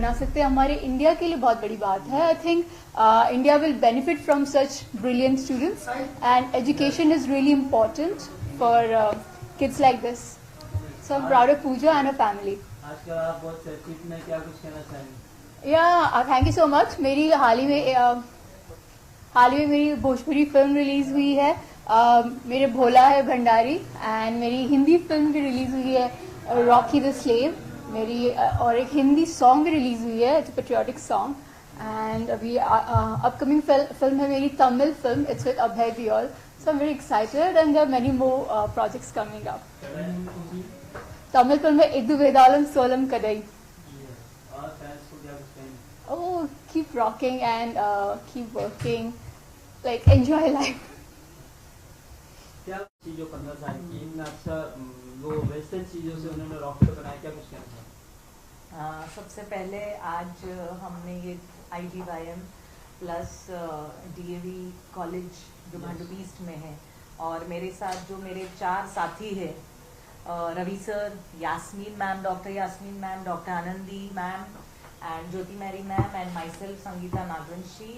बना सकते हैं, हमारे इंडिया के लिए बहुत बड़ी बात है. I think India will benefit from such brilliant students and education is really important for kids like this. So I am proud of Pooja and a family. आजकल आप बहुत चर्चित में, क्या कुछ कहना चाहेंगे? या थैंक यू सो मच. मेरी हाल ही में मेरी भोजपुरी फिल्म रिलीज हुई है. मेरे भोला है भंडारी, एंड मेरी हिंदी फिल्म भी रिलीज हुई है रॉकी द स्लेव. मेरी और एक हिंदी सॉन्ग भी रिलीज हुई है, इट्स पेट्रियोटिक सॉन्ग. एंड अभी अपकमिंग फिल्म है मेरी Tamil film, it's with Abhay Deol. So I am very excited and there are many more projects coming up. Tamil film है Idhu वेदालम सोलम कदई. Oh, keep rocking and keep working, like enjoy life. क्या चीजों 15 साल की इन अक्सर वो वेस्टर्न चीजों से उन्होंने रॉक तो बनाया, क्या कुछ कहना था? सबसे पहले आज हमने ये IGYM प्लस DAV कॉलेज जो भांडुप ईस्ट में है, और मेरे साथ जो मेरे 4 साथी है, Ravi sir, Yasmin ma'am, doctor Yasmin ma'am, doctor Anandi ma'am and Jyoti Mary ma'am and myself Sangeeta Nagvanshi.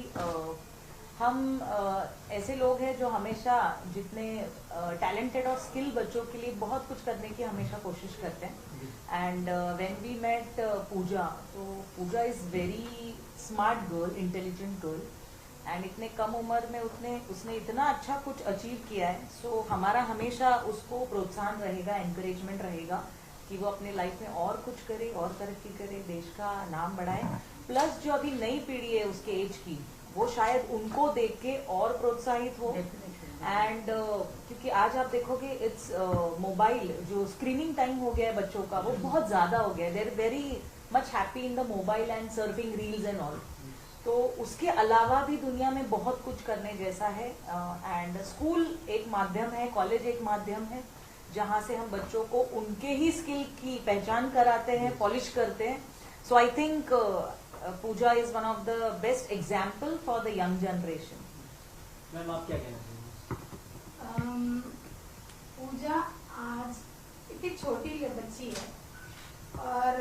हम ऐसे लोग हैं जो हमेशा जितने टैलेंटेड और स्किल बच्चों के लिए बहुत कुछ करने की हमेशा कोशिश करते हैं. And when we met Pooja, तो Pooja is very smart girl, intelligent girl, and इतने कम उम्र में उसने इतना अच्छा कुछ अचीव किया है. सो हमारा हमेशा उसको प्रोत्साहन रहेगा, एनकरेजमेंट रहेगा कि वो अपने लाइफ में और कुछ करे, और तरक्की करे, देश का नाम बढ़ाए. प्लस जो अभी नई पीढ़ी है उसके एज की, वो शायद उनको देख के और प्रोत्साहित हो. एंड क्योंकि आज आप देखोगे इट्स मोबाइल जो स्क्रीनिंग टाइम हो गया है बच्चों का, वो बहुत ज्यादा हो गया है. They are very much happy in the mobile and surfing reels and all. तो उसके अलावा भी दुनिया में बहुत कुछ करने जैसा है. एंड स्कूल एक माध्यम है, कॉलेज एक माध्यम है, जहाँ से हम बच्चों को उनके ही स्किल की पहचान कराते हैं, पॉलिश करते हैं. So I think Pooja is one of the best example for the young generation. Ma'am आप क्या कहना चाहेंगे? पूजा आज इतनी छोटी बच्ची है और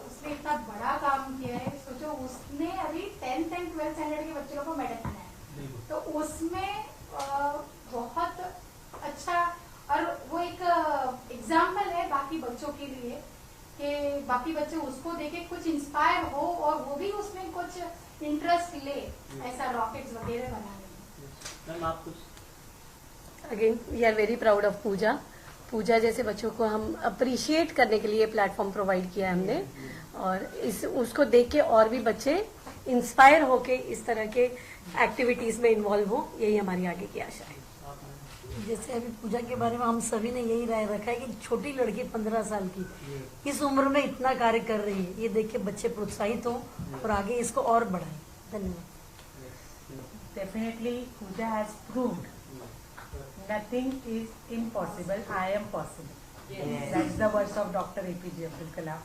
उसने इतना बड़ा काम किया है. सोचो उसने अभी 10th एंड 12th स्टैंडर्ड के बच्चों को मेडल बनाया है, तो उसमें बहुत अच्छा, और वो एक एग्जाम्पल है बाकी बच्चों के लिए कि बाकी बच्चे उसको देखे कुछ इंस्पायर हो और वो भी उसमें कुछ इंटरेस्ट ले ऐसा रॉकेट्स वगैरह बनाने में. मैम आप कुछ? Again we are very proud of Pooja. Pooja जैसे बच्चों को हम अप्रिशिएट करने के लिए प्लेटफॉर्म प्रोवाइड किया है हमने, और उसको देख के और भी बच्चे इंस्पायर होके इस तरह के एक्टिविटीज में इन्वॉल्व हो, यही हमारी आगे की आशा है. जैसे अभी पूजा के बारे में हम सभी ने यही राय रखा है कि छोटी लड़की 15 साल की इस उम्र में इतना कार्य कर रही है, ये देख के बच्चे प्रोत्साहित हों और आगे इसको और बढ़ाएं. धन्यवाद. Definitely, Pooja has proved nothing is impossible. I am possible. That's the words of Dr. APJ Abdul Kalam.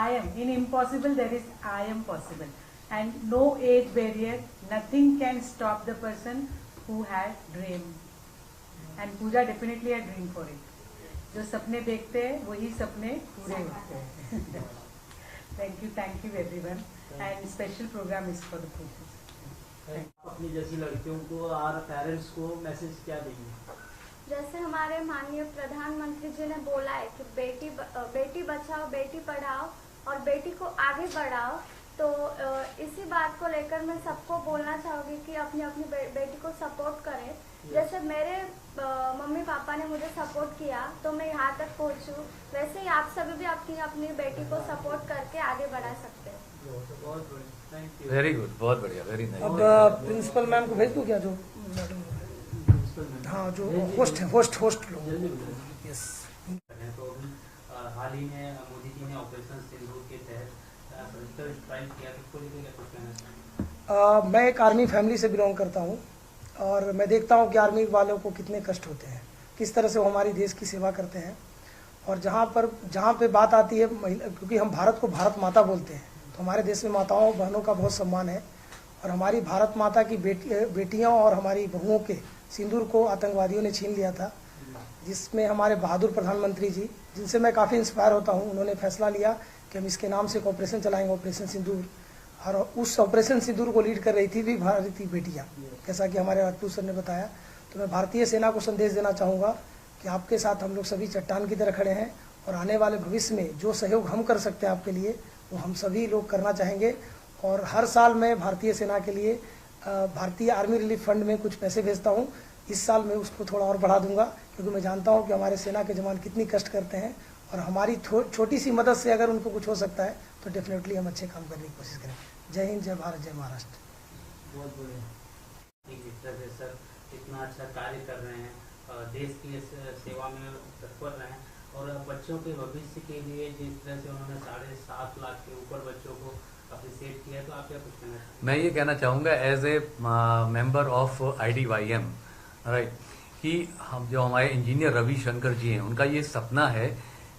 I am in impossible. There is I am possible, and no age barrier. Nothing can stop the person who had dream. And Pooja definitely a dream for it. जो सपने देखते हैं वही सपने पूरे होते हैं. Thank you everyone. And special program is for the Pooja. अपनी जैसी लड़कियों को और पेरेंट्स को मैसेज क्या देंगे? जैसे हमारे माननीय प्रधानमंत्री जी ने बोला है कि बेटी बचाओ, बेटी पढ़ाओ और बेटी को आगे बढ़ाओ, तो इसी बात को लेकर मैं सबको बोलना चाहूँगी कि अपनी अपनी बेटी को सपोर्ट करें. जैसे मेरे मम्मी पापा ने मुझे सपोर्ट किया तो मैं यहाँ तक पहुँचूँ, वैसे ही आप सभी भी अपनी अपनी बेटी को सपोर्ट करके आगे बढ़ा सकते हैं. वेरी गुड, बहुत बढ़िया, वेरी नाइस. अब प्रिंसिपल मैम को भेज दूं क्या, जो हाँ जो होस्ट लोग. यस. तो हाल ही में मोदी जी ने ऑपरेशन सिंदूर के तहत स्ट्राइक किया, तो कुछ कहना चाहिए? मैं एक आर्मी फैमिली से बिलोंग करता हूँ और मैं देखता हूँ कि आर्मी वालों को कितने कष्ट होते हैं, किस तरह से वो हमारी देश की सेवा करते हैं. और जहाँ पे बात आती है महिला, क्योंकि हम भारत को भारत माता बोलते हैं, तो हमारे देश में माताओं बहनों का बहुत सम्मान है. और हमारी भारत माता की बेटियां और हमारी बहुओं के सिंदूर को आतंकवादियों ने छीन लिया था, जिसमें हमारे बहादुर प्रधानमंत्री जी, जिनसे मैं काफ़ी इंस्पायर होता हूं, उन्होंने फैसला लिया कि हम इसके नाम से एक ऑपरेशन चलाएंगे, ऑपरेशन सिंदूर, और उस ऑपरेशन सिंदूर को लीड कर रही थी भी भारतीय बेटियां, जैसा कि हमारे राजपूत सर ने बताया। तो मैं भारतीय सेना को संदेश देना चाहूँगा कि आपके साथ हम लोग सभी चट्टान की तरह खड़े हैं और आने वाले भविष्य में जो सहयोग हम कर सकते हैं आपके लिए वो हम सभी लोग करना चाहेंगे। और हर साल मैं भारतीय सेना के लिए भारतीय आर्मी रिलीफ फंड में कुछ पैसे भेजता हूँ। इस साल मैं उसको थोड़ा और बढ़ा दूंगा, क्योंकि मैं जानता हूँ कि हमारे सेना के जवान कितनी कष्ट करते हैं और हमारी छोटी सी मदद से अगर उनको कुछ हो सकता है तो डेफिनेटली हम अच्छे काम करने की कोशिश करें। जय हिंद, जय भारत, जय महाराष्ट्र। बहुत बढ़िया। एक तरह से सर इतना अच्छा कार्य कर रहे हैं, देश की सेवा में तत्पर रहे हैं और बच्चों के भविष्य के लिए जिस तरह से उन्होंने 7.5 लाख के ऊपर बच्चों को अप्रिशिएट किया है, तो आप क्या कुछ कहना चाहेंगे? मैं ये कहना चाहूँगा as a member of IDYM, right, कि हम जो हमारे इंजीनियर रविशंकर जी हैं, उनका ये सपना है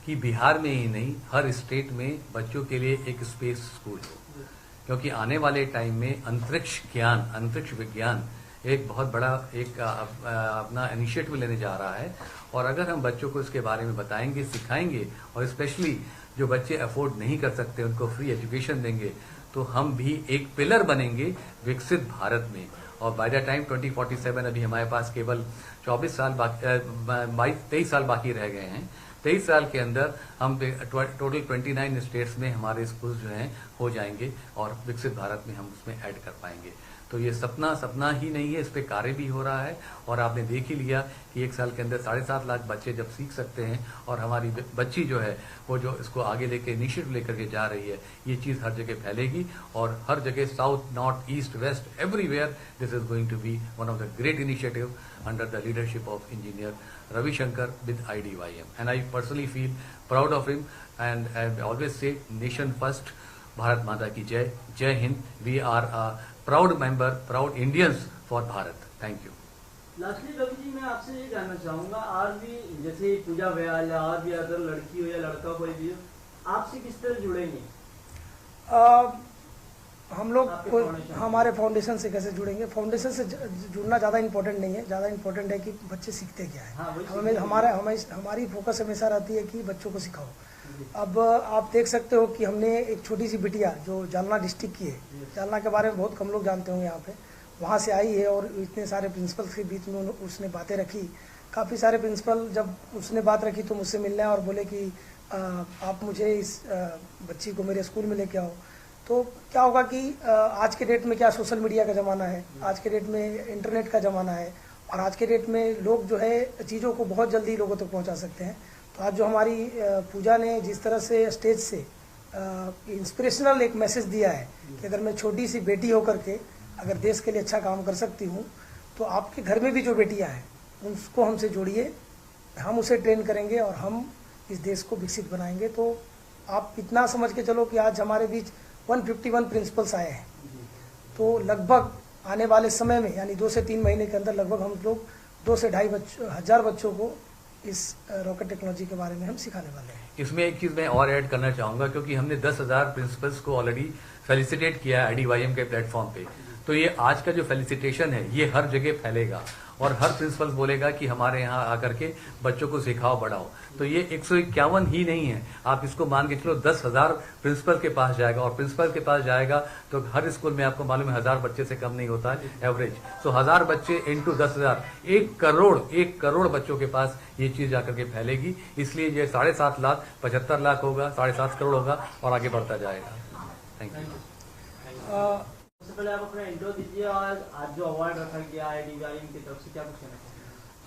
कि बिहार में ही नहीं हर स्टेट में बच्चों के लिए एक स्पेस स्कूल हो, क्योंकि आने वाले टाइम में अंतरिक्ष ज्ञान, अंतरिक्ष विज्ञान एक बहुत बड़ा एक अपना इनिशिएटिव लेने जा रहा है। और अगर हम बच्चों को इसके बारे में बताएंगे, सिखाएंगे और स्पेशली जो बच्चे अफोर्ड नहीं कर सकते उनको फ्री एजुकेशन देंगे, तो हम भी एक पिलर बनेंगे विकसित भारत में। और बाय द टाइम 2047 अभी हमारे पास केवल 23 साल बाकी रह गए हैं। 23 साल के अंदर हम टोटल 29 स्टेट्स में हमारे स्कूल जो हैं हो जाएंगे और विकसित भारत में हम उसमें ऐड कर पाएंगे। तो ये सपना ही नहीं है, इस पे कार्य भी हो रहा है। और आपने देख ही लिया कि 1 साल के अंदर 7.5 लाख बच्चे जब सीख सकते हैं और हमारी बच्ची जो है वो जो इसको आगे लेके इनिशिएटिव लेकर के जा रही है, ये चीज़ हर जगह फैलेगी और हर जगह south, north, east, west, everywhere this is going to be one of the great initiative under the leadership of engineer Ravishankar with IDYM, and I personally feel proud of him, and I always say nation first, Bharat Mata ki jai, Jai Hind, we are a proud member, proud Indians for Bharat. Thank you. Lastly Ravi ji, मैं आपसे ये जानना चाहूँगा, आज भी जैसे पूजा व्याल या आज भी अगर लड़की हो या लड़का कोई भी हो, आपसे किस तरह जुड़ेंगे? हम लोग हमारे फाउंडेशन से कैसे जुड़ेंगे? फाउंडेशन से जुड़ना ज़्यादा इम्पोर्टेंट नहीं है, ज़्यादा इम्पोर्टेंट है कि बच्चे सीखते क्या है। हमारी फोकस हमेशा रहती है कि बच्चों को सिखाओ। अब आप देख सकते हो कि हमने एक छोटी सी बिटिया जो जालना डिस्ट्रिक्ट की है, जालना के बारे में बहुत कम लोग जानते होंगे यहाँ पे, वहाँ से आई है और इतने सारे प्रिंसिपल्स के बीच में उसने बातें रखी। काफ़ी सारे प्रिंसिपल जब उसने बात रखी तो मुझसे मिलने और बोले कि आप मुझे इस बच्ची को मेरे स्कूल में लेके आओ। तो क्या होगा कि आज के डेट में क्या सोशल मीडिया का ज़माना है, आज के डेट में इंटरनेट का ज़माना है और आज के डेट में लोग जो है चीज़ों को बहुत जल्दी लोगों तक पहुंचा सकते हैं। तो आज जो हमारी पूजा ने जिस तरह से स्टेज से इंस्पिरेशनल एक मैसेज दिया है कि अगर मैं छोटी सी बेटी होकर के अगर देश के लिए अच्छा काम कर सकती हूँ, तो आपके घर में भी जो बेटियाँ हैं उसको हमसे जोड़िए, हम उसे ट्रेन करेंगे और हम इस देश को विकसित बनाएंगे। तो आप इतना समझ के चलो कि आज हमारे बीच 151 प्रिंसिपल्स आए हैं, तो लगभग आने वाले समय में यानी 2 से 3 महीने के अंदर लगभग हम लोग 2 से 2.5 हज़ार बच्चों को इस रॉकेट टेक्नोलॉजी के बारे में हम सिखाने वाले हैं। इसमें एक चीज़ मैं और ऐड करना चाहूँगा, क्योंकि हमने 10,000 प्रिंसिपल्स को ऑलरेडी फेलिसिटेट किया है IDYM के प्लेटफॉर्म पे। तो ये आज का जो फेलिसिटेशन है ये हर जगह फैलेगा और हर प्रिंसिपल बोलेगा कि हमारे यहाँ आकर के बच्चों को सिखाओ, बढ़ाओ। तो ये 151 ही नहीं है, आप इसको मान के चलो 10,000 प्रिंसिपल के पास जाएगा और प्रिंसिपल के पास जाएगा तो हर स्कूल में आपको मालूम है 1000 बच्चे से कम नहीं होता है एवरेज। तो 1000 बच्चे इंटू 10,000, 1 करोड़ बच्चों के पास ये चीज जाकर के फैलेगी। इसलिए ये 7.5 लाख 75 लाख होगा, 7.5 करोड़ होगा और आगे बढ़ता जाएगा। Thank you. सबसे पहले आप अपना इंट्रो दीजिए और आज जो अवार्ड रखा गया IDYM की तरफ से क्या कुछ कहना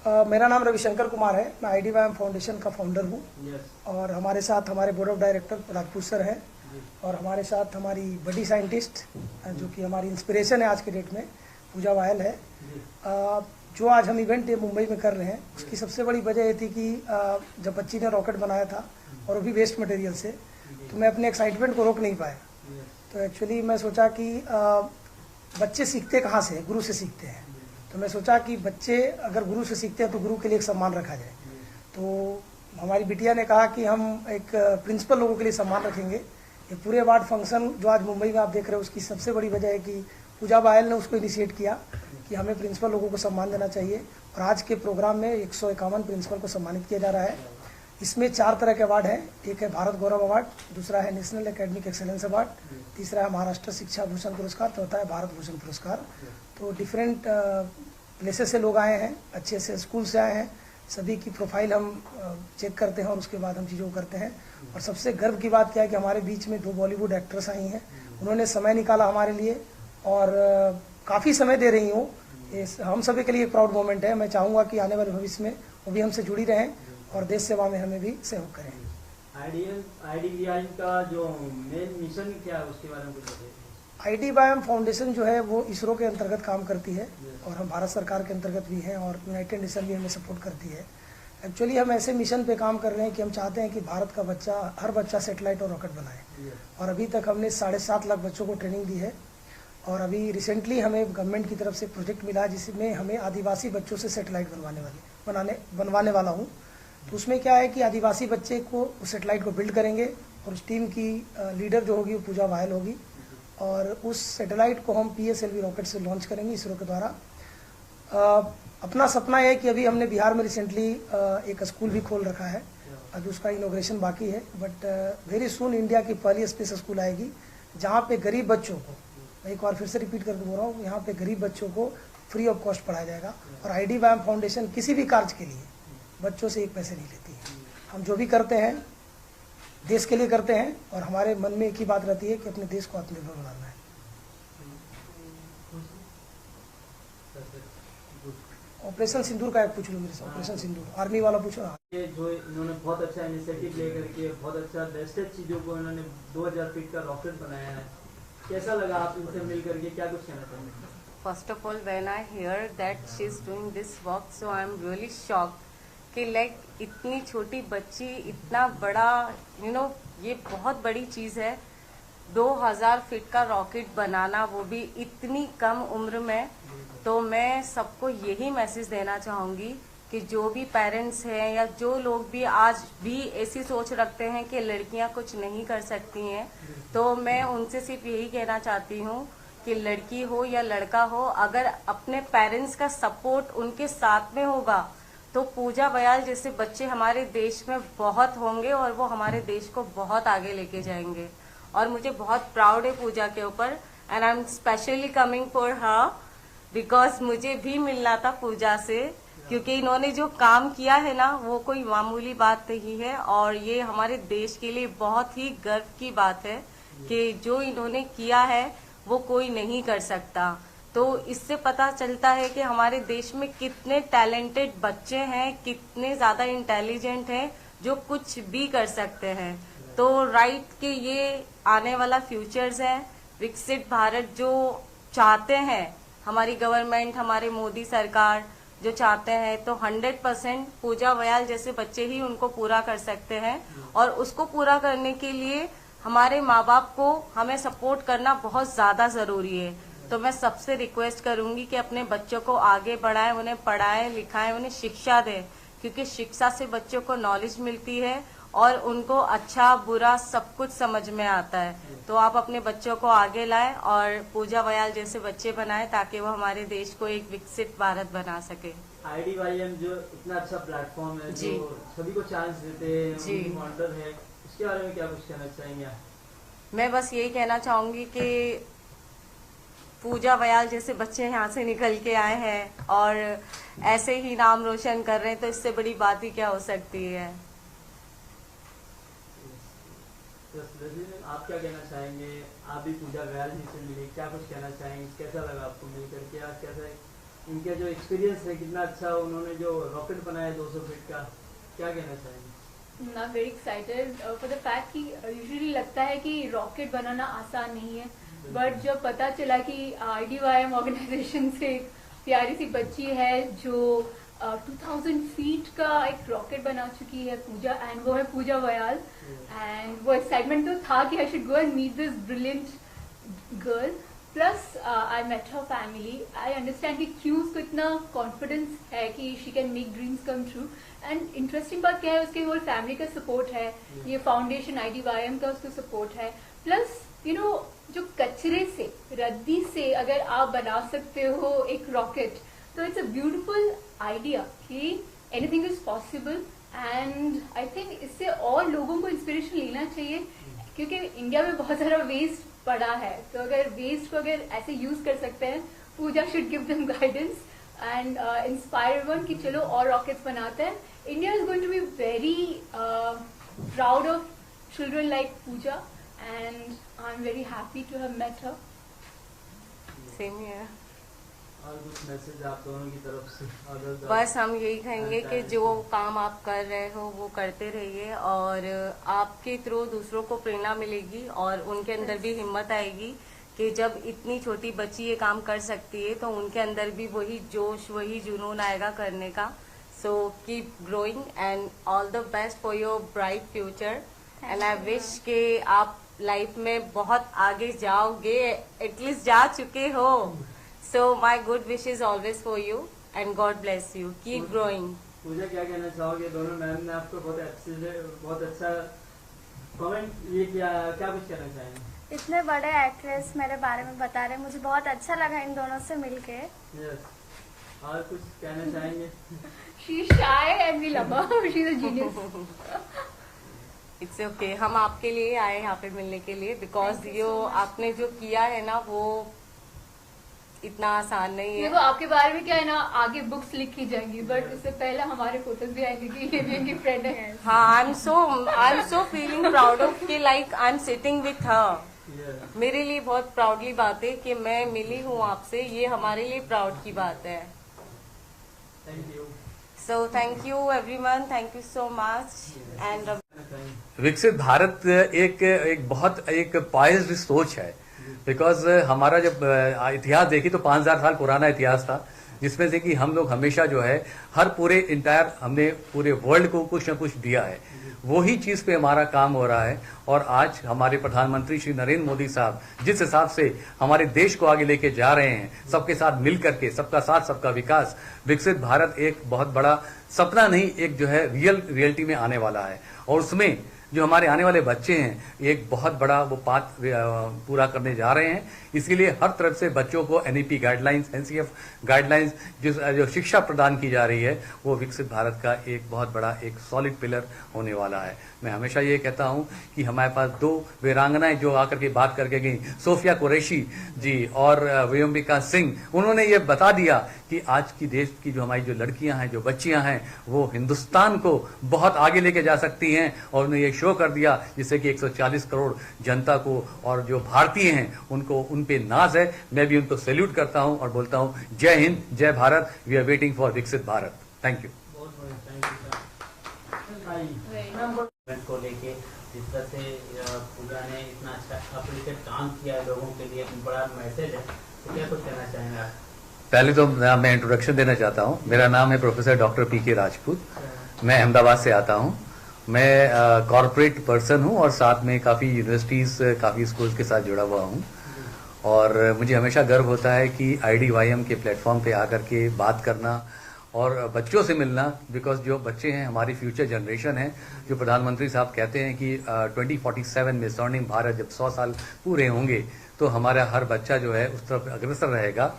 चाहेंगे? मेरा नाम रविशंकर कुमार है, मैं IDYM फाउंडेशन का फाउंडर हूँ। और हमारे साथ हमारे board of director Rajput sir हैं और हमारे साथ हमारी बड़ी साइंटिस्ट जो कि हमारी इंस्पिरेशन है आज के डेट में, पूजा वायल है। जो आज हम इवेंट मुंबई में कर रहे हैं उसकी सबसे बड़ी वजह ये थी कि जब बच्ची ने रॉकेट बनाया था और वो भी वेस्ट मटेरियल से, तो मैं अपने एक्साइटमेंट को रोक नहीं पाया। तो एक्चुअली मैं सोचा कि बच्चे सीखते कहाँ से, गुरु से सीखते हैं। तो मैं सोचा कि बच्चे अगर गुरु से सीखते हैं तो गुरु के लिए एक सम्मान रखा जाए। तो हमारी बिटिया ने कहा कि हम एक प्रिंसिपल लोगों के लिए सम्मान रखेंगे। ये पूरे अवार्ड फंक्शन जो आज मुंबई में आप देख रहे हो उसकी सबसे बड़ी वजह है कि पूजा बायल ने उसको इनिशिएट किया कि हमें प्रिंसिपल लोगों को सम्मान देना चाहिए। और आज के प्रोग्राम में 151 प्रिंसिपल को सम्मानित किया जा रहा है। इसमें 4 तरह के अवार्ड हैं। एक है भारत गौरव अवार्ड, दूसरा है नेशनल एकेडमिक एक्सेलेंस अवार्ड, तीसरा है महाराष्ट्र शिक्षा भूषण पुरस्कार, चौथा है भारत भूषण पुरस्कार। तो डिफरेंट प्लेसेस से लोग आए हैं, अच्छे से स्कूल से आए हैं, सभी की प्रोफाइल हम चेक करते हैं और उसके बाद हम चीज़ों को करते हैं। और सबसे गर्व की बात क्या है कि हमारे बीच में 2 बॉलीवुड एक्ट्रेस आई हैं, उन्होंने समय निकाला हमारे लिए और काफ़ी समय दे रही हूँ। हम सभी के लिए एक प्राउड मोमेंट है। मैं चाहूँगा कि आने वाले भविष्य में वो भी हमसे जुड़ी रहें और देश सेवा में हमें भी सहयोग करें। IDVIM का जो मेन मिशन क्या है उसके बारे में कुछ बताइए। IDVIM फाउंडेशन जो है वो इसरो के अंतर्गत काम करती है और हम भारत सरकार के अंतर्गत भी हैं और यूनाइटेड नेशन भी हमें सपोर्ट करती है। एक्चुअली हम ऐसे मिशन पे काम कर रहे हैं कि हम चाहते हैं कि भारत का बच्चा, हर बच्चा सैटेलाइट और रॉकेट बनाए। और अभी तक हमने 7.5 लाख बच्चों को ट्रेनिंग दी है और अभी रिसेंटली हमें गवर्नमेंट की तरफ से प्रोजेक्ट मिला जिसमें हमें आदिवासी बच्चों से सैटेलाइट बनवाने वाला हूँ। तो उसमें क्या है कि आदिवासी बच्चे को उस सैटेलाइट को बिल्ड करेंगे और उस टीम की लीडर जो होगी वो पूजा वायल होगी और उस सैटेलाइट को हम PSLV रॉकेट से लॉन्च करेंगे इसरो के द्वारा। अपना सपना है कि अभी हमने बिहार में रिसेंटली एक स्कूल भी खोल रखा है, अभी उसका इनॉग्रेशन बाकी है, बट वेरी सून इंडिया की पहली स्पेस स्कूल आएगी जहाँ पे गरीब बच्चों को, मैं एक बार फिर से रिपीट करके बोल रहा हूँ, यहाँ पे गरीब बच्चों को फ्री ऑफ कॉस्ट पढ़ाया जाएगा। और IDVIM फाउंडेशन किसी भी कार्य के लिए बच्चों से 1 पैसे नहीं लेती है। हम जो भी करते हैं देश के लिए करते हैं और हमारे मन में एक ही बात रहती है कि अपने देश को आत्मनिर्भर बनाना है। ऑपरेशन सिंदूर का एक पूछ लो मेरे से। ऑपरेशन सिंदूर आर्मी वाला पूछो। ये जो इन्होंने बहुत अच्छा इनिशिएटिव लेकर के बहुत अच्छा लेटेस्ट चीजों को इन्होंने 2000 फीट का रॉकेट बनाया है, कैसा लगा आप इनसे मिल करके, क्या कुछ कहना चाहेंगे? First of all, when I hear that she is doing this work, so I am really shocked कि लाइक इतनी छोटी बच्ची इतना बड़ा ये बहुत बड़ी चीज़ है। 2000 फीट का रॉकेट बनाना, वो भी इतनी कम उम्र में। तो मैं सबको यही मैसेज देना चाहूँगी कि जो भी पेरेंट्स हैं या जो लोग भी आज भी ऐसी सोच रखते हैं कि लड़कियां कुछ नहीं कर सकती हैं, तो मैं उनसे सिर्फ यही कहना चाहती हूँ कि लड़की हो या लड़का हो, अगर अपने पेरेंट्स का सपोर्ट उनके साथ में होगा तो पूजा बयाल जैसे बच्चे हमारे देश में बहुत होंगे और वो हमारे देश को बहुत आगे लेके जाएंगे। और मुझे बहुत प्राउड है पूजा के ऊपर and I am specially coming for her because मुझे भी मिलना था पूजा से, क्योंकि इन्होंने जो काम किया है ना वो कोई मामूली बात नहीं है और ये हमारे देश के लिए बहुत ही गर्व की बात है कि जो इन्होंने किया है वो कोई नहीं कर सकता। तो इससे पता चलता है कि हमारे देश में कितने टैलेंटेड बच्चे हैं, कितने ज़्यादा इंटेलिजेंट हैं जो कुछ भी कर सकते हैं। तो राइट कि ये आने वाला फ्यूचर्स है, विकसित भारत जो चाहते हैं हमारी गवर्नमेंट, हमारे मोदी सरकार जो चाहते हैं, तो 100% पूजा बयाल जैसे बच्चे ही उनको पूरा कर सकते हैं। और उसको पूरा करने के लिए हमारे माँ बाप को हमें सपोर्ट करना बहुत ज़्यादा ज़रूरी है। तो मैं सबसे रिक्वेस्ट करूंगी कि अपने बच्चों को आगे बढ़ाएं, उन्हें पढ़ाएं लिखाएं, उन्हें शिक्षा दें, क्योंकि शिक्षा से बच्चों को नॉलेज मिलती है और उनको अच्छा बुरा सब कुछ समझ में आता है। तो आप अपने बच्चों को आगे लाएं और पूजा बयाल जैसे बच्चे बनाएं ताकि वो हमारे देश को एक विकसित भारत बना सके। IDVIM जो इतना अच्छा प्लेटफॉर्म है जो सभी को चांस देते हैं, मॉडल है, उसके बारे में क्या कुछ कहना चाहेंगे? मैं बस यही कहना चाहूंगी कि पूजा बयाल जैसे बच्चे यहाँ से निकल के आए हैं और ऐसे ही नाम रोशन कर रहे हैं, तो इससे बड़ी बात ही क्या हो सकती है। तो आप क्या कहना चाहेंगे? आप भी पूजा बयाल जी से मिले, क्या कुछ कहना चाहेंगे? कैसा लगा आपको मिलकर के? आज कैसा इनका जो एक्सपीरियंस है कितना अच्छा, उन्होंने जो रॉकेट बनाया 200 फीट का, क्या कहना चाहेंगे? आई am very excited for the fact कि यूजुअली लगता है कि रॉकेट बनाना आसान नहीं है, बट जब पता चला कि IDVIM ऑर्गेनाइजेशन से एक प्यारी सी बच्ची है जो 2000 फीट का एक रॉकेट बना चुकी है पूजा, एंड वो है पूजा बयाल, एंड वो एक्साइटमेंट तो था कि I should go and meet this brilliant girl. Plus I met her family, I understand कि क्यों उसको इतना कॉन्फिडेंस है कि she can make dreams come true. And interesting बात क्या है, उसके होल फैमिली का सपोर्ट है, ये फाउंडेशन IDVIM का उसको सपोर्ट है। प्लस जो कचरे से, रद्दी से अगर आप बना सकते हो एक रॉकेट, तो इट्स अ ब्यूटीफुल आइडिया कि anything is possible. And I think इससे और लोगों को इंस्पिरेशन लेना चाहिए, क्योंकि इंडिया में बहुत सारा वेस्ट पड़ा है, तो अगर वेस्ट को अगर ऐसे यूज कर सकते हैं, Pooja should give them guidance and inspire one कि चलो और रॉकेट्स बनाते हैं. India is going to be very proud of children like Pooja, and I'm very happy to have met her. Same here. और कुछ मैसेज आप दोनों की तरफ से? बस हम यही कहेंगे कि जो काम आप कर रहे हो वो करते रहिए, और आपके थ्रू दूसरों को प्रेरणा मिलेगी और उनके अंदर भी हिम्मत आएगी कि जब इतनी छोटी बच्ची ये काम कर सकती है तो उनके अंदर भी वही जोश, वही जुनून आएगा करने का. So keep growing and all the best for your bright future. And I wish कि आप लाइफ में बहुत आगे जाओगे, एटलीस्ट जा चुके हो. So my good wish is always for you and God bless you. Keep growing. Pooja क्या कहना चाहोगे? दोनों मैम ने आपको बहुत अच्छा कमेंट ये किया, क्या कुछ कहना चाहेंगे? इतने बड़े एक्ट्रेस मेरे बारे में बता रहे, मुझे बहुत अच्छा लगा इन दोनों से मिलके. यस. और कुछ कहना चाहेंगे? She's shy and we love her. She's a genius. It's okay. हम आपके लिए आए यहाँ पे मिलने के लिए, बिकॉज जो आपने जो किया है ना वो इतना आसान नहीं है. देखो आपके बारे में क्या है ना, आगे बुक्स लिखी जाएंगी, बट इससे पहले हमारे फोटोज भी आएंगे कि ये भी इनकी फ्रेंड है. हाँ, I am so feeling proud of कि like I am sitting with her. मेरे लिए बहुत प्राउडली बात है कि मैं मिली हूँ आपसे, ये हमारे लिए प्राउड की बात है. Thank you. So thank you everyone, thank you so much. And विकसित भारत एक बहुत एक पाइज्ड सोच है, बिकॉज हमारा जब इतिहास देखी तो 5000 साल पुराना इतिहास था, जिसमें से कि हम लोग हमेशा जो है हर पूरे इंटायर हमने पूरे वर्ल्ड को कुछ न कुछ दिया है. वही चीज पे हमारा काम हो रहा है. और आज हमारे प्रधानमंत्री श्री नरेंद्र मोदी साहब जिस हिसाब से हमारे देश को आगे लेके जा रहे हैं, सबके साथ मिल करके, सबका साथ सबका विकास, विकसित भारत एक बहुत बड़ा सपना नहीं, एक जो है रियलिटी में आने वाला है. और उसमें जो हमारे आने वाले बच्चे हैं एक बहुत बड़ा वो पाठ पूरा करने जा रहे हैं. इसीलिए हर तरफ से बच्चों को एनईपी गाइडलाइंस, एनसीएफ गाइडलाइंस जो शिक्षा प्रदान की जा रही है, वो विकसित भारत का एक बहुत बड़ा एक सॉलिड पिलर होने वाला है. मैं हमेशा ये कहता हूं कि हमारे पास 2 वीरांगनाएं जो आकर के बात करके गई, सोफिया कुरैशी जी और वियम्बिका सिंह, उन्होंने ये बता दिया कि आज की देश की जो हमारी जो लड़कियां हैं, जो बच्चियां हैं, वो हिंदुस्तान को बहुत आगे लेके जा सकती हैं. और उन्होंने ये शो कर दिया जिससे कि 140 करोड़ जनता को और जो भारतीय हैं उनको उन पे नाज है. मैं भी उनको सैल्यूट करता हूं और बोलता हूं जय हिंद, जय Bharat. We are waiting for विकसित भारत. Thank you. बहुत बढ़िया. Thank you sir. को लेके जिस तरह से पूजा ने इतना अच्छा अप्रिशिएट काम किया है लोगों के लिए, बड़ा मैसेज है, तो क्या कुछ कहना चाहेंगे आप? पहले तो मैं इंट्रोडक्शन देना चाहता हूं. मेरा नाम है प्रोफेसर डॉक्टर पीके राजपूत. मैं अहमदाबाद से आता हूं. मैं कॉर्पोरेट पर्सन हूं और साथ में काफ़ी यूनिवर्सिटीज़, काफ़ी स्कूल्स के साथ जुड़ा हुआ हूं. और मुझे हमेशा गर्व होता है कि IDYM के प्लेटफॉर्म पे आकर के बात करना और बच्चों से मिलना, बिकॉज जो बच्चे हैं हमारी फ्यूचर जनरेशन है. जो प्रधानमंत्री साहब कहते हैं कि 2047 में स्वर्णिम भारत जब 100 साल पूरे होंगे तो हमारा हर बच्चा जो है उस तरफ अग्रसर रहेगा,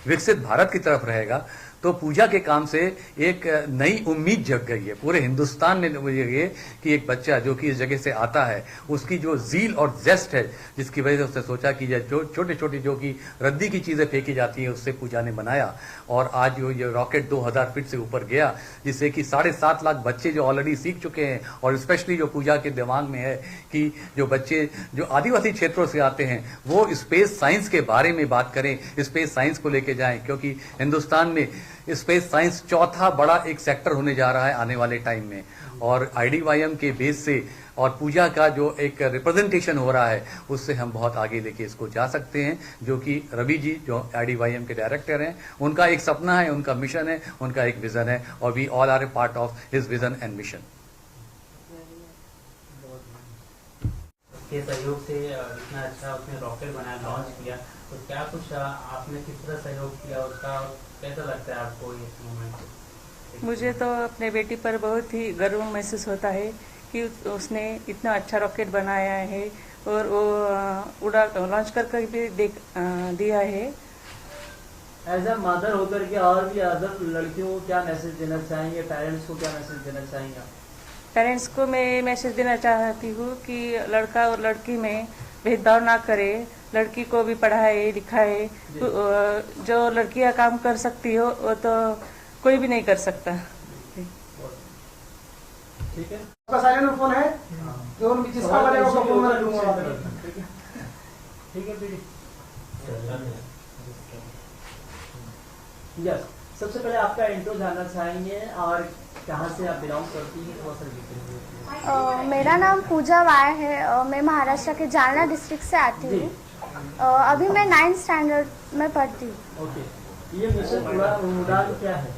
विकसित भारत की तरफ रहेगा. तो पूजा के काम से एक नई उम्मीद जग गई है पूरे हिंदुस्तान में. ये कि एक बच्चा जो कि इस जगह से आता है, उसकी जो जील और जेस्ट है, जिसकी वजह से उसने सोचा कि जो छोटे छोटे जो कि रद्दी की चीजें फेंकी जाती हैं उससे पूजा ने बनाया. और आज जो ये रॉकेट 2000 फीट से ऊपर गया, जिससे कि 7.5 लाख बच्चे जो ऑलरेडी सीख चुके हैं. और स्पेशली जो पूजा के दिमाग में है कि जो बच्चे जो आदिवासी क्षेत्रों से आते हैं वो स्पेस साइंस के बारे में बात करें, स्पेस साइंस को लेके जाएं, क्योंकि हिंदुस्तान में स्पेस साइंस चौथा बड़ा एक सेक्टर होने जा रहा है आने वाले टाइम में. और IDYM के बेस से और पूजा का जो एक रिप्रेजेंटेशन हो रहा है उससे हम बहुत आगे लेके इसको जा सकते हैं. जो कि रवि जी जो IDYM के डायरेक्टर हैं, उनका एक सपना है, उनका मिशन है, उनका एक विजन है, और we all are a part of his vision and mission. के सहयोग से इतना अच्छा उसने रॉकेट बनाया, लॉन्च किया, तो क्या कुछ आपने किस तरह सहयोग किया उसका, कैसा लगता है आपको इस मोमेंट? मुझे तो अपने बेटी पर बहुत ही गर्व महसूस होता है कि उसने इतना अच्छा रॉकेट बनाया है और वो लॉन्च कर भी दिया है. एज अ मदर होकर के और भी अदर लड़कियों को क्या मैसेज देना चाहेंगे, पेरेंट्स को क्या मैसेज देना चाहेंगे आप? पेरेंट्स को मैं मैसेज देना चाहती हूँ कि लड़का और लड़की में भेदभाव ना करे, लड़की को भी पढ़ाए लिखाए, जो लड़कियां काम कर सकती हो वो तो कोई भी नहीं कर सकता। ठीक है, आपका साइलेंट फोन है, जो जिसका बनेगा उसका फोन मैं लूंगा। ठीक है, ठीक है दीदी। यस, सबसे पहले आपका इंट्रो जानना चाहेंगे और कहाँ से आप बिलोंग करती हैं, थोड़ा सा डिटेल। मेरा नाम पूजा वाय है। मैं महाराष्ट्र के जालना डिस्ट्रिक्ट से आती हूँ। अभी मैं 9th स्टैंडर्ड में पढ़ती हूँ। ओके, ये मिशन उड़ान क्या है?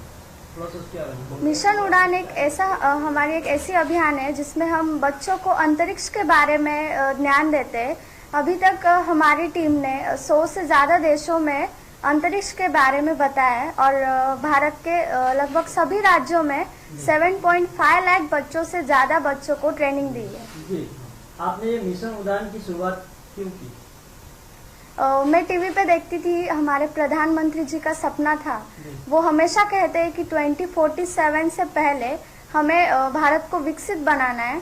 थोड़ा सा उसके बारे में। मिशन उड़ान एक ऐसा हमारी एक ऐसी अभियान है जिसमें हम बच्चों को अंतरिक्ष के बारे में ज्ञान देते हैं। अभी तक हमारी टीम ने 100 से ज़्यादा देशों में अंतरिक्ष के बारे में बताया है और भारत के लगभग सभी राज्यों में 7.5 लाख बच्चों से ज़्यादा बच्चों को ट्रेनिंग दी है। जी, आपने ये मिशन उड़ान की शुरुआत क्यों की? मैं टीवी पे देखती थी, हमारे प्रधानमंत्री जी का सपना था। वो हमेशा कहते हैं कि 2047 से पहले हमें भारत को विकसित बनाना है।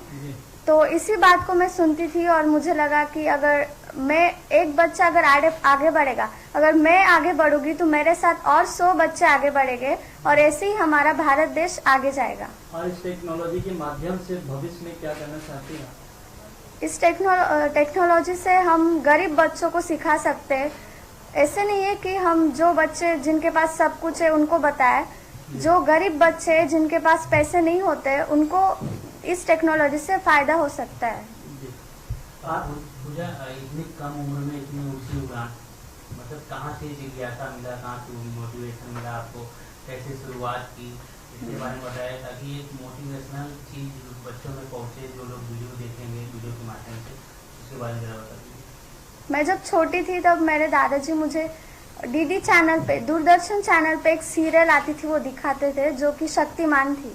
तो इसी बात को मैं सुनती थी और मुझे लगा कि अगर मैं एक बच्चा अगर आगे बढ़ेगा, अगर मैं आगे बढ़ूंगी तो मेरे साथ और 100 बच्चे आगे बढ़ेंगे और ऐसे ही हमारा भारत देश आगे जाएगा। और इस टेक्नोलॉजी के माध्यम से भविष्य में क्या करना चाहती हैं? इस टेक्नोलॉजी से हम गरीब बच्चों को सिखा सकते हैं। ऐसे नहीं है कि हम जो बच्चे जिनके पास सब कुछ है उनको बताएं, जो गरीब बच्चे जिनके पास पैसे नहीं होते उनको इस टेक्नोलॉजी से फायदा हो सकता है। पूजा, इतनी कम उम्र में इतनी ऊंची उड़ान, मतलब कहाँ से जिज्ञासा मिला, कहाँ से मोटिवेशन मिला आपको, कैसे शुरुआत की, इसके बारे में बताया ताकि एक मोटिवेशनल चीज बच्चों में पहुँचे, जो लोग वीडियो देखेंगे वीडियो के माध्यम से, उसके बारे में जरा बताइए। मैं जब छोटी थी तब मेरे दादाजी मुझे डीडी चैनल पे, दूरदर्शन चैनल पे एक सीरियल आती थी, वो दिखाते थे जो कि शक्तिमान थी।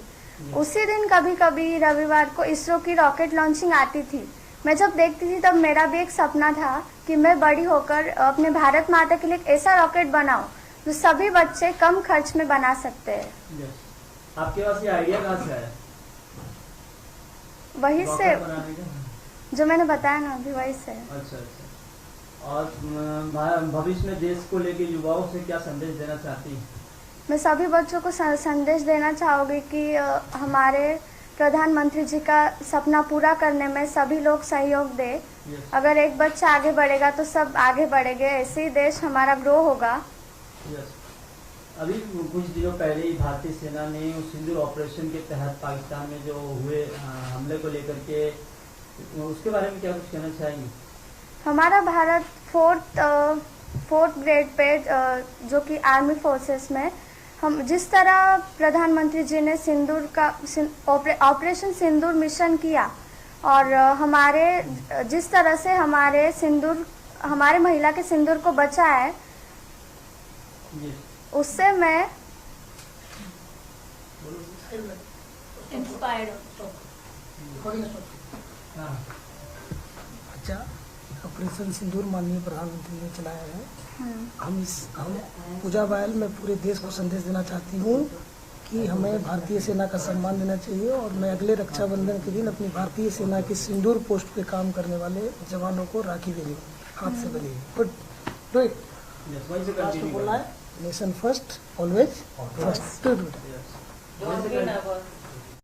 उसी दिन कभी कभी रविवार को इसरो की रॉकेट लॉन्चिंग आती थी। मैं जब देखती थी तब मेरा भी एक सपना था कि मैं बड़ी होकर अपने भारत माता के लिए एक ऐसा रॉकेट बनाऊं जो सभी बच्चे कम खर्च में बना सकते हैं। आपके पास ये आइडिया कहाँ से आया? वही से जो मैंने बताया ना अभी, वही से। अच्छा अच्छा। और भविष्य में देश को लेके युवाओं से क्या संदेश देना चाहती हैं? मैं सभी बच्चों को संदेश देना चाहूँगी कि हमारे प्रधानमंत्री जी का सपना पूरा करने में सभी लोग सहयोग दें। अगर एक बच्चा आगे बढ़ेगा तो सब आगे बढ़ेंगे, ऐसे ही देश हमारा ग्रो होगा। अभी कुछ दिनों पहले ही भारतीय सेना ने उस सिंदूर ऑपरेशन के तहत पाकिस्तान में जो हुए हमले को लेकर के, उसके बारे में क्या कुछ कहना चाहेंगे? हमारा भारत 4th ग्रेड पे जो कि आर्मी फोर्सेस में हम जिस तरह प्रधानमंत्री जी ने सिंदूर का ऑपरेशन सिंदूर मिशन किया और हमारे जिस तरह से हमारे महिला के सिंदूर को बचाया है, उससे मैं अच्छा, ऑपरेशन सिंदूर माननीय प्रधानमंत्री ने चलाया है। हम पूजा बायल मैं पूरे देश को संदेश देना चाहती हूँ कि हमें भारतीय सेना का सम्मान देना चाहिए और मैं अगले रक्षाबंधन के दिन अपनी भारतीय सेना की सिंदूर पोस्ट पे काम करने वाले जवानों को राखी देनी हाथ से बनी। Good, do it. बोलना है नेशन फर्स्ट, ऑलवेज फर्स्ट।